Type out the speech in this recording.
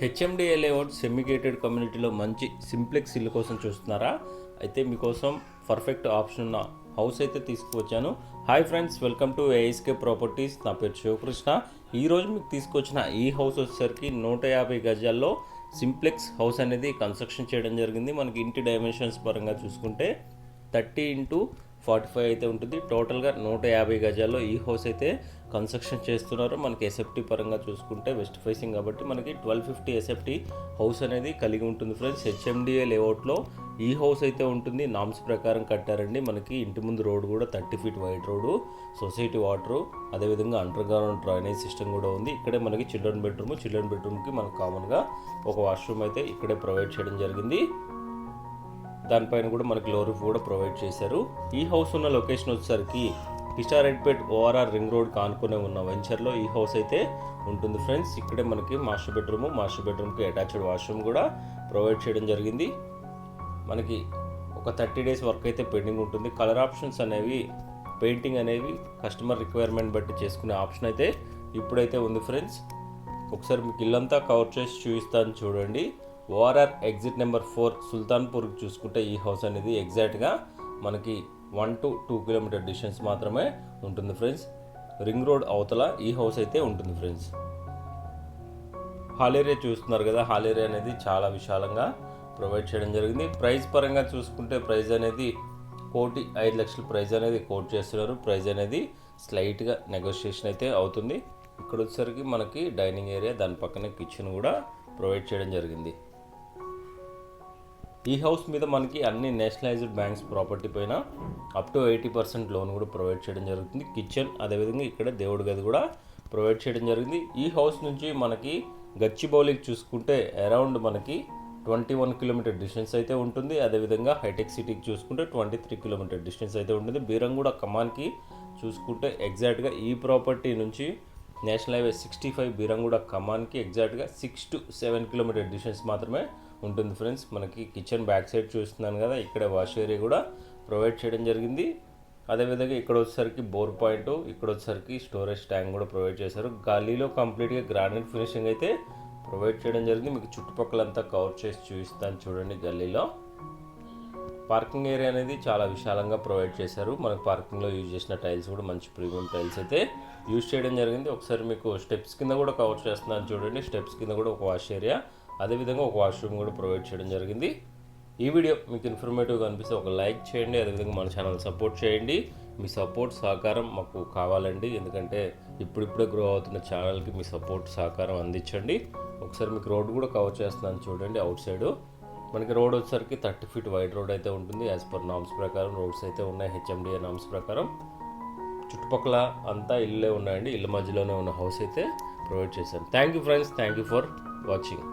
HMDA layout semi gated కమ్యూనిటీలో మంచి simplex ఇల్లు కోసం చూస్తున్నారా? అయితే మీకోసం పర్ఫెక్ట్ ఆప్షన్ ఉన్న హౌస్ అయితే తీసుకువచ్చాను. Hi friends, welcome to ASK properties. నా పేరు శివకృష్ణ. ఈరోజు మీకు తీసుకొచ్చిన ఈ హౌస్ వచ్చేసరికి 150 గజాల్లో సింప్లెక్స్ హౌస్ అనేది కన్స్ట్రక్షన్ చేయడం జరిగింది. మనకి ఇంటి డైమెన్షన్స్ పరంగా చూసుకుంటే 30x45 అయితే ఉంటుంది. టోటల్గా 150 గజాల్లో ఈ హౌస్ అయితే కన్స్ట్రక్షన్ చేస్తున్నారు. మనకి ఎస్ఎఫ్టీ పరంగా చూసుకుంటే వెస్ట్ ఫేసింగ్ కాబట్టి మనకి 1250 ఎస్ఎఫ్టీ హౌస్ అనేది కలిగి ఉంటుంది ఫ్రెండ్స్. హెచ్ఎండిఏ లేఅవుట్లో ఈ హౌస్ అయితే ఉంటుంది. నామ్స్ ప్రకారం కట్టారండి. మనకి ఇంటి ముందు రోడ్ కూడా 30 feet wide road, society water, అదేవిధంగా అండర్ గ్రౌండ్ డ్రైనేజ్ సిస్టమ్ కూడా ఉంది. ఇక్కడే మనకి చిల్డ్రన్ బెడ్రూమ్కి మనకు కామన్గా ఒక వాష్రూమ్ అయితే ఇక్కడే ప్రొవైడ్ చేయడం జరిగింది. దానిపైన కూడా మనకి లో రూఫ్ కూడా ప్రొవైడ్ చేశారు. ఈ హౌస్ ఉన్న లొకేషన్ వచ్చేసరికి కిస్టారెడ్పేట్ ఓఆర్ఆర్ రింగ్ రోడ్ కానుకునే ఉన్న వెంచర్లో ఈ హౌస్ అయితే ఉంటుంది ఫ్రెండ్స్. ఇక్కడే మనకి మాస్టర్ బెడ్రూమ్కి అటాచ్డ్ వాష్రూమ్ కూడా ప్రొవైడ్ చేయడం జరిగింది. మనకి ఒక 30 డేస్ వర్క్ అయితే పెండింగ్ ఉంటుంది. కలర్ ఆప్షన్స్ అనేవి, పెయింటింగ్ అనేవి కస్టమర్ రిక్వైర్మెంట్ బట్టి చేసుకునే ఆప్షన్ అయితే ఇప్పుడైతే ఉంది ఫ్రెండ్స్. ఒకసారి మీకు ఇల్లంతా కవర్ చేసి చూపిస్తాను చూడండి. ఓఆర్ఆర్ ఎగ్జిట్ నెంబర్ 4 సుల్తాన్పూర్కి చూసుకుంటే ఈ హౌస్ అనేది ఎగ్జాక్ట్గా మనకి 1 to 2 కిలోమీటర్ డిస్టెన్స్ మాత్రమే ఉంటుంది ఫ్రెండ్స్. రింగ్ రోడ్ అవతల ఈ హౌస్ అయితే ఉంటుంది ఫ్రెండ్స్. హాల్ ఏరియా చూస్తున్నారు కదా, హాల్ ఏరియా అనేది చాలా విశాలంగా ప్రొవైడ్ చేయడం జరిగింది. ప్రైస్ పరంగా చూసుకుంటే ప్రైస్ అనేది 1,05,00,000 ప్రైస్ అనేది కోట్ చేస్తున్నారు. ప్రైస్ అనేది స్లైట్గా నెగోషియేషన్ అయితే అవుతుంది. ఇక్కడ వచ్చేసరికి మనకి డైనింగ్ ఏరియా, దాని పక్కనే కిచెన్ కూడా ప్రొవైడ్ చేయడం జరిగింది. ఈ హౌస్ మీద మనకి అన్ని నేషనలైజ్డ్ బ్యాంక్స్ ప్రాపర్టీ పైన అప్ టు 80% లోన్ కూడా ప్రొవైడ్ చేయడం జరుగుతుంది. కిచెన్, అదేవిధంగా ఇక్కడ దేవుడి గది కూడా ప్రొవైడ్ చేయడం జరిగింది. ఈ హౌస్ నుంచి మనకి గచ్చిబౌలికి చూసుకుంటే అరౌండ్ మనకి 21 కిలోమీటర్ డిస్టెన్స్ అయితే ఉంటుంది. అదేవిధంగా హైటెక్ సిటీకి చూసుకుంటే 23 కిలోమీటర్ డిస్టెన్స్ అయితే ఉంటుంది. బీరంగూడ కమాన్కి చూసుకుంటే ఎగ్జాక్ట్గా ఈ ప్రాపర్టీ నుంచి నేషనల్ హైవే 65 బీరంగూడ కమాన్కి ఎగ్జాక్ట్గా 6 to 7 కిలోమీటర్ డిస్టెన్స్ మాత్రమే ఉంటుంది ఫ్రెండ్స్. మనకి కిచెన్ బ్యాక్ సైడ్ చూస్తున్నాను కదా, ఇక్కడ వాష్ ఏరియా కూడా ప్రొవైడ్ చేయడం జరిగింది. అదేవిధంగా ఇక్కడ వచ్చేసరికి బోర్ పాయింట్, ఇక్కడ వచ్చేసరికి స్టోరేజ్ ట్యాంక్ కూడా ప్రొవైడ్ చేశారు. గల్లీలో కంప్లీట్గా గ్రానైట్ ఫినిషింగ్ అయితే ప్రొవైడ్ చేయడం జరిగింది. మీకు చుట్టుపక్కలంతా కవర్ చేసి చూపిస్తాను చూడండి. గల్లీలో పార్కింగ్ ఏరియా అనేది చాలా విశాలంగా ప్రొవైడ్ చేశారు. మనకు పార్కింగ్లో యూజ్ చేసిన టైల్స్ కూడా మంచి ప్రీమియం టైల్స్ అయితే యూజ్ చేయడం జరిగింది. ఒకసారి మీకు స్టెప్స్ కింద కూడా కవర్ చేస్తున్నాను చూడండి. స్టెప్స్ కింద కూడా ఒక వాష్ ఏరియా, అదేవిధంగా ఒక వాష్రూమ్ కూడా ప్రొవైడ్ చేయడం జరిగింది. ఈ వీడియో మీకు ఇన్ఫర్మేటివ్గా అనిపిస్తే ఒక లైక్ చేయండి. అదేవిధంగా మన ఛానల్ సపోర్ట్ చేయండి. మీ సపోర్ట్ సహకారం మాకు కావాలండి. ఎందుకంటే ఇప్పుడిప్పుడే గ్రో అవుతున్న ఛానల్కి మీ సపోర్ట్ సహకారం అందించండి. ఒకసారి మీకు రోడ్ కూడా కవర్ చేస్తున్నాను చూడండి. అవుట్ సైడ్ మనకి రోడ్ వచ్చేసరికి 30 ఫీట్ వైడ్ రోడ్ అయితే ఉంటుంది. యాజ్ పర్ నామ్స్ ప్రకారం రోడ్స్ అయితే ఉన్నాయి. హెచ్ఎండిఏ నామ్స్ ప్రకారం చుట్టుపక్కల అంతా ఇళ్ళే ఉన్నాయండి. ఇళ్ళ మధ్యలోనే ఉన్న హౌస్ అయితే ప్రొవైడ్ చేశాను. Thank you friends, thank you for watching.